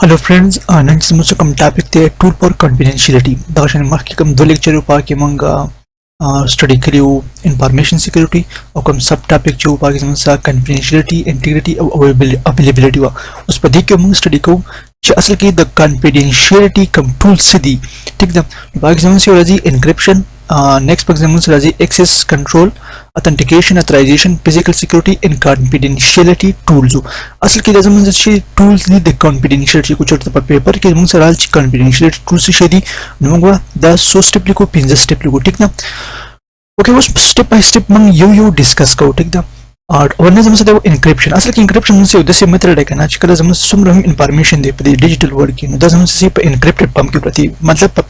Hello friends, none समझो कम topic ते tool for confidentiality दाशन माह की कम दो लेक्चर उपा के मंग स्टडी करियो इंफॉर्मेशन सिक्योरिटी और कम सब टॉपिक जो उपा के समझा कॉन्फिडेंशियलिटी इंटीग्रिटी और अवेलेबिलिटी वा उस पर देख के मंग स्टडी को असल की द कॉन्फिडेंशियलिटी कम टूल से दी ठीक है बाकी समझ राजी एनक्रिप्शन next for example राजी access control authentication authorization physical security and confidentiality tools असल की लازم नजर tools दी the confidentiality कुछ और तब पेपर के मंग सराल confidentiality tools से शेदी नमगवा 10 स्टेप लिखो 15 स्टेप लिखो ठीक ना ओके वो स्टेप बाय स्टेप मंग यो डिस्कस करो ठीक ना और वरना जब से एनक्रिप्शन असल की एनक्रिप्शन से उद्देश्य मेथड है ना आजकल जब सुम रही इंफॉर्मेशन दे प्रति डिजिटल वर्ल्ड की तो जब से एनक्रिप्टेड पम्प के प्रति मतलब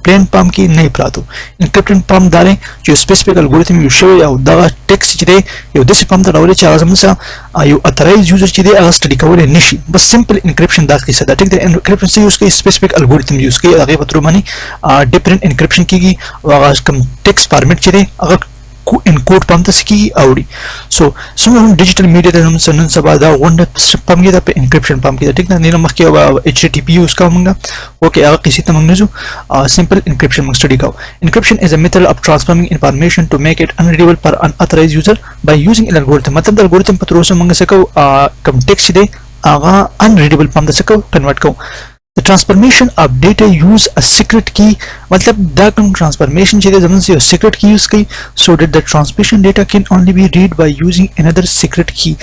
प्लेन पम्प की नहीं प्रातो एनक्रिप्टेड पम्प दारे जो स्पेसिफिक एल्गोरिथम यूज या उदा टेक्स्ट चिरे या उद्देश्य पम्प दारे चाहे जब से यो ऑथराइज्ड यूजर चिरे अगर स्टडी कवर निशी बस सिंपल एनक्रिप्शन दाखिल सदा ठीक है एनक्रिप्शन से यूज के स्पेसिफिक एल्गोरिथम यूज के आगे पत्रों मानी डिफरेंट एनक्रिप्शन की आगाज कम टेक्स्ट फॉर्मेट चिरे अगर encode pump the ski audi so digital media हम सनन सबादा वन पम्प के पे encryption pump के ठीक ना नीला मख के http यूज का मंगा ओके अगर किसी तमंग जो simple encryption मग स्टडी का encryption is a method of transforming information to make it unreadable for unauthorized user by using an algorithm मतलब algorithm पत्रों से मंग सको कम टेक्स्ट दे आगा unreadable pump सको कन्वर्ट को The transformation of data use a secret key मतलब the transformation चाहिए जब से secret key use की so that the transmission data can only be read by using another secret key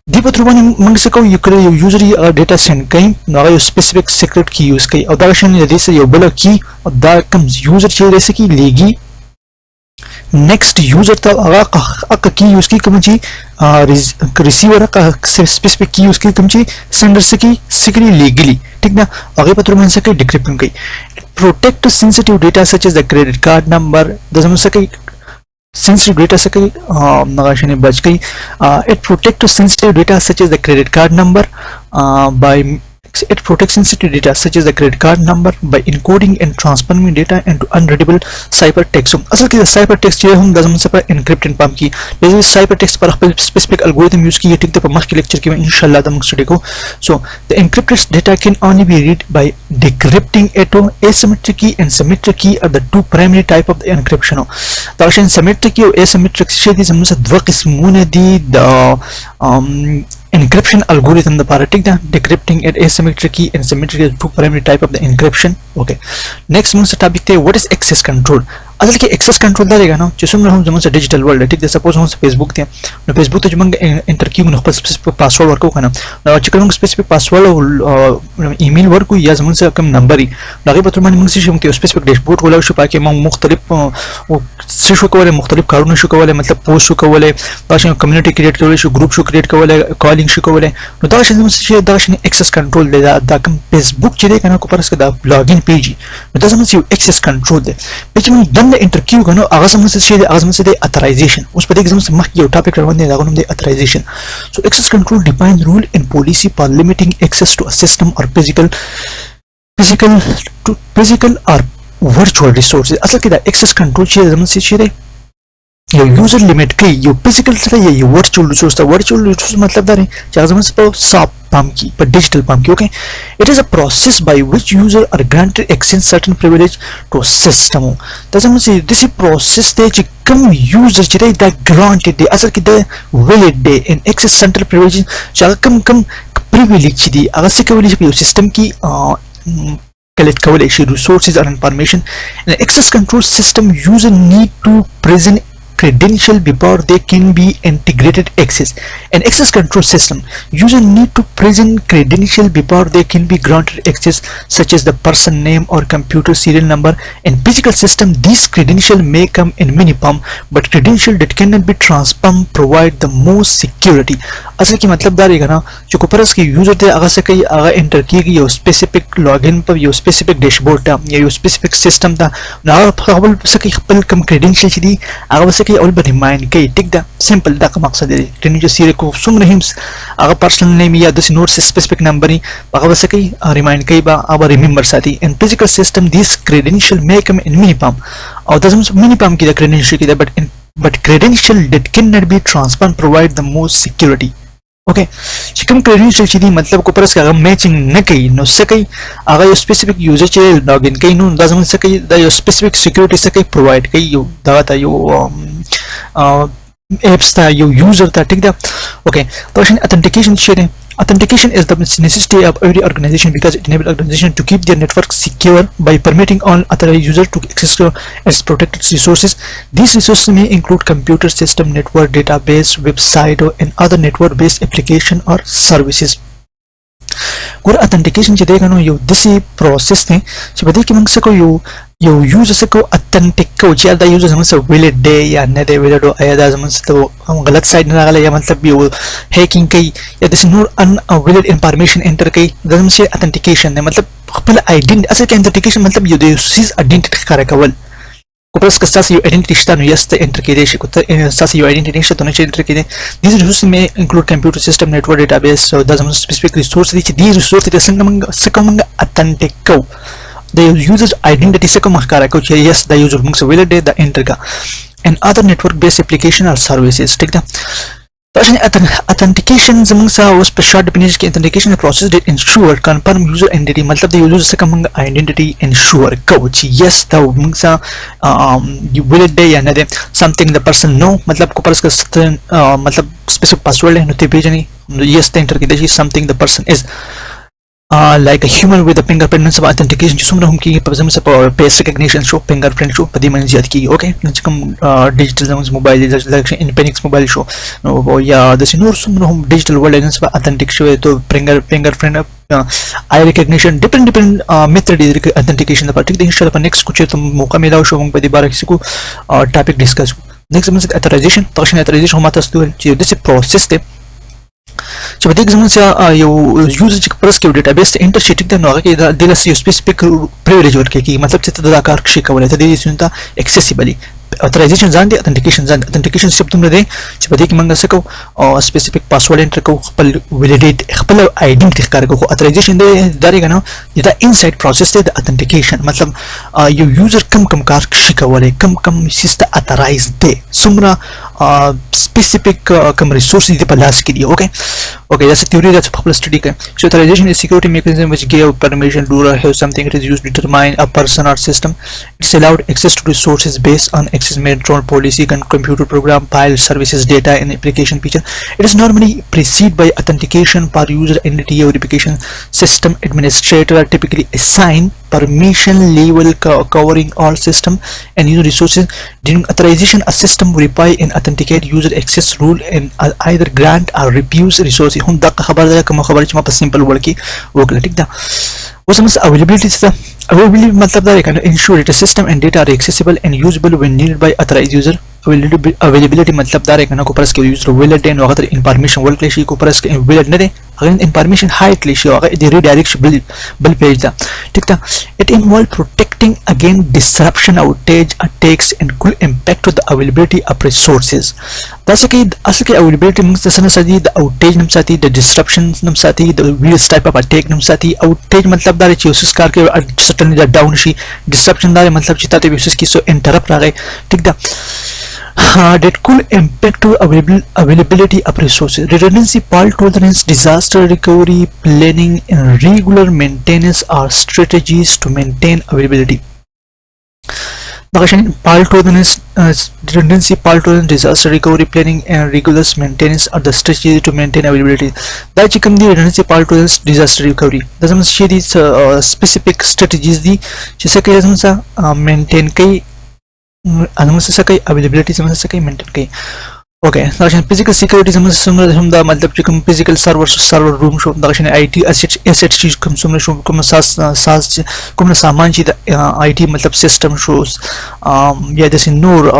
दीपक रुबानी मंग सको you करे यूजर ये डेटा सेंड कहीं ना यो स्पेसिफिक सीक्रेट की यूज कई और दाशन यदि से यो बला की और दा कम यूजर चाहिए जैसे कि लेगी नेक्स्ट यूजर तो अगर की यूज की कम जी रिसीवर का स्पेसिफिक की यूज की कम जी सेंडर से की सिक्योरली लीगली ठीक ना आगे पत्र में सके डिक्रिप्टिंग की protect sensitive data such as the credit card number दसम सके sensitive data सके नगाशने बच गई it protects sensitive data such as the credit card number by it protects sensitive data such as the credit card number by encoding and transforming data into unreadable cipher text असल की cipher text ये हम दसम से पर encrypted pump की जैसे cipher text पर specific algorithm यूज की ये ठीक तो पर के लेक्चर की में इंशाल्लाह दम स्टडी को so the encrypted data can only be read by decrypting it asymmetric-key and symmetric-key are the two primary type of the encryption तो عشان symmetric-key और asymmetric شيء دي زمنا دوا قسمونه دي encryption algorithm the para ठीक है decrypting it asymmetric-key and symmetric is two primary type of the encryption okay next मुझसे topic थे what is access control असल के access control दारेगा ना जो सुन रहा हूं जमन से डिजिटल वर्ल्ड है ठीक है सपोज हम फेसबुक थे ना फेसबुक तो जमन एंटर की न स्पेसिफिक पासवर्ड वर्क को ना ना chicken specific password email work को या जमन से कम नंबर ही लगे पत्र माने मंग से हम स्पेसिफिक डैशबोर्ड वाला शो पाके मंग मुख्तलिफ से शो को वाले मुख्तलिफ कारणों शो को वाले मतलब पोस्ट शो को वाले दाश कम्युनिटी क्रिएट को वाले शो ग्रुप शो क्रिएट को वाले कॉलिंग शो को वाले तो दाश जमन से दाश ने एक्सेस कंट्रोल दे दा कम फेसबुक चिरे kana को परस के दा लॉगिन पेज तो जमन से एक्सेस कंट्रोल दे पेज में दन इंटरक्यू कनो आगम से दे अथराइजेशन उस पर एग्जाम से मख ये टॉपिक रवंदे दागोनम दे authorization so access control define rule in policy for limiting access to a system और फिजिकल और वर्चुअल रिसोर्सेज असल के दा एक्सेस कंट्रोल चाहिए जमन से चाहिए यो यूजर लिमिट की यो फिजिकल से ये वर्चुअल रिसोर्स मतलब दारे चाहे जमन से सॉफ्ट pump की पर digital pump की okay it is a process by which user are granted access certain privilege to system तजम से this process they ji come user चिरे दा granted दे असल की दे valid they in access certain privilege चाहे कम privilege दी अगर से privilege की system की collect coverage resources and information in access control system user need to present credential before they can be integrated access an access control system user need to present credential before they can be granted access such as the person name or computer serial number in physical system these credential may come in many form but credential that cannot be transformed provide the most security असल की मतलब दारेगा ना जो कोपरस की user थे अगर से कई अगर एंटर की गई यो स्पेसिफिक लॉगिन पर यो स्पेसिफिक डैशबोर्ड था या यो स्पेसिफिक सिस्टम था ना अगर से कई खपल कम क्रेडेंशियल थी अगर से कई और रिमाइंड कई टिक दा सिंपल दा का मकसद है क्रेडेंशियल सीरे को सुन रही अगर पर्सनल नेम या दस नोट से स्पेसिफिक नंबर ही अगर से कई रिमाइंड कई बा अब रिमेंबर साथी in physical system this credential may come in mini pump और दसम मिनी पम्प की क्रेडेंशियल की but credential that cannot be transferred provide the most security okay چې کوم credential چې دی مطلب کو پرس هغه میچینګ نه کوي نو څه کوي هغه یو سپیسیفیک یوزر چې لاګین کوي نو دا زموږ څه کوي دا یو سپیسیفیک سکیورټي څه کوي پرووایډ کوي یو دا ته یو apps ته یو یوزر ته ټیک ده اوکې پرشن authentication چې دی authentication is the necessity of every organization because it enables organization to keep their network secure by permitting all authorized users to access its protected resources. These resources may include computer system, network, database, website, and other network-based application or services. ګور authentication چې دی کنو یو دسی پروسس دی چې بده کې موږ څه کوو یو یوزر څه کوو اتنټیک کوو چې دا یوزر زموږ سره ویلډ دی یا نه دی ویلډ او یا دا زموږ ته غلط سایډ نه راغلی یا مطلب یو هیکینګ کوي یا داسې نور ان ویلډ انفارمیشن انټر کوي دا زموږ اتنټیکیشن دی مطلب خپل آیډنټي اصل کې اتنټیکیشن مطلب یو د سیز آیډنټي ښکاره کول کو پرس که تاسو یو آیډنټي شته نو یسته انټر کېدای شي کو تاسو یو آیډنټي نشته نو چې انټر کېدای these resources may include computer system network database so دا زموږ specific resource دي چې دې resource ته څنګه موږ اتنټیک کوو د یوزر آیډنټي څخه کوم ښکارا کوي چې یس دا یوزر موږ سره ویل دی دا انټر کا and other network based application or services ٹھیک ده پرشن authentication زموږ سره اوس په شارټ ډیفینیشن کې authentication process that ensure confirm user identity مطلب د یوزر څخه موږ آیډنټي انشور کوو چې یس دا موږ سره یو ویل دی یا نه دی something the person know مطلب کو پرس که مطلب specific password نو ته پیژنې یس ته انټر کېدای شي something the person is like a human with a fingerprint نسبه authentication چې څومره هم کېږي په زموږ په face recognition شو fingerprint شو په دې باندې زیات کېږي اوکې چې کوم ډیجیټل زموږ موبایل لکه انفینکس موبایل شو نو یا داسې نور څومره هم ډیجیټل ورلډ نسبه اتنټیک شوی ته fingerprint eye recognition different method دی authentication لپاره ټیک دی ان شاء الله په next کو چې موقع میلاو شو موږ په دې باره کې کو ټاپک ډیسکس کوو next زموږ authorization تاسو authorization هم تاسو ته چې داسې پروسس دی چې په دې کې زموږ یو یوزر چې پرس کې ډیټابیس ته انټر شي ټیک ده نو هغه کې د لاسي سپیسیفیک پریویلیج ورکړي مطلب چې دا کار شي کولای ته دې سنت اکسیسیبلی authorization ځان دي authentication سیستم تم دی چې په دې کې موږ څه کوو سپیسیفیک پاسورډ انټر کوو خپل ویلیډیټ خپل آیډنټي ښکار کوو authentication دی دا کنه دا انسایډ پروسس دی د authentication مطلب یو یوزر کم کار شي کولای کم سیستم اترایز دی څومره سپیسیفیک کم ریسورس دي په لاس کې دی okay that's a theory that's a popular study so authorization is security mechanism which give permission to have something that is used to determine a person or system it's allowed access to resources based on access control policy and computer program file services data and application feature it is normally preceded by authentication per user entity or application system administrator typically assign permission level covering all system and user resources during authorization a system will require an authenticate user access rule and either grant or refuse resources هم دغه خبر ده کوم خبر چې ما په سمپل ورډ کې وکړه ټیک ده اوس موږ availability څه availability مطلب دا کنه ensure that a system and data are accessible and usable when needed by authorized user availability مطلب دا کنه کو پرس کې یوزر ویل دی نو هغه انفارمیشن ورکړي شي کو پرس کې ویل نه دی هغه انفارمیشن هایټ کړي شي هغه دی ریډایرکټ بل پیج ده ټیک ده it involves protecting against disruption outage attacks and could impact the availability of resources دا څه کې اصل کې availability موږ څه نه ساتي د outage نم ساتي د disruption نم ساتي د various type of attack نم ساتي outage مطلب دا چې اوس کار کې suddenly دا ډاون شي disruption دا مطلب چې تاسو به کې سو انټرپټ راغی ټیک ده that could impact to availability of resources redundancy fault tolerance disaster recovery planning and regular maintenance are strategies to maintain availability fault tolerance redundancy fault tolerance disaster recovery planning and regular maintenance are the strategies to maintain availability دا چې کوم دی redundancy fault tolerance disaster recovery دا زموږ شي دي specific strategies دي چې څه کوي زموږ maintain کوي زموږ څه کوي availability زموږ څه کوي maintain کوي okay دا physical security زموږ هم دا مطلب چې کوم physical server room شو دا شنه IT assets چې کوم څومره شو کوم ساز کوم سامان چې د IT مطلب سیستم شو یا د نور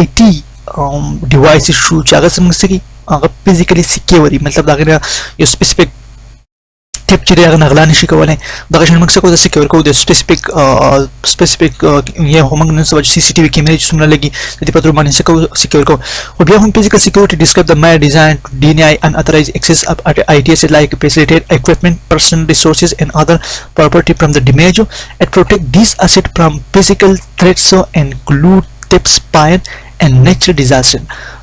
IT devices شو چې هغه څنګه سکی هغه physically security مطلب دا غیر یو specific ټیپ چې هغه نغلا نشي کولای دا شنه موږ څه کوو د سکیور کوو د سپیسیفیک یا هم موږ نن سبا CCTV کیمرې چې څومره لګي د دې په تور باندې څه کوو سکیور کوو او بیا هم physical security describe the mere design to deny unauthorized access of ITS like facilitate equipment personal resources and other property from the damage and protect these assets from physical threats so include theft fire and natural disaster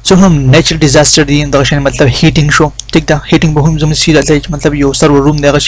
so हम natural disaster दी induction मतलब heating शो टिक the heating बहुम जम सी मतलब यो server room देगा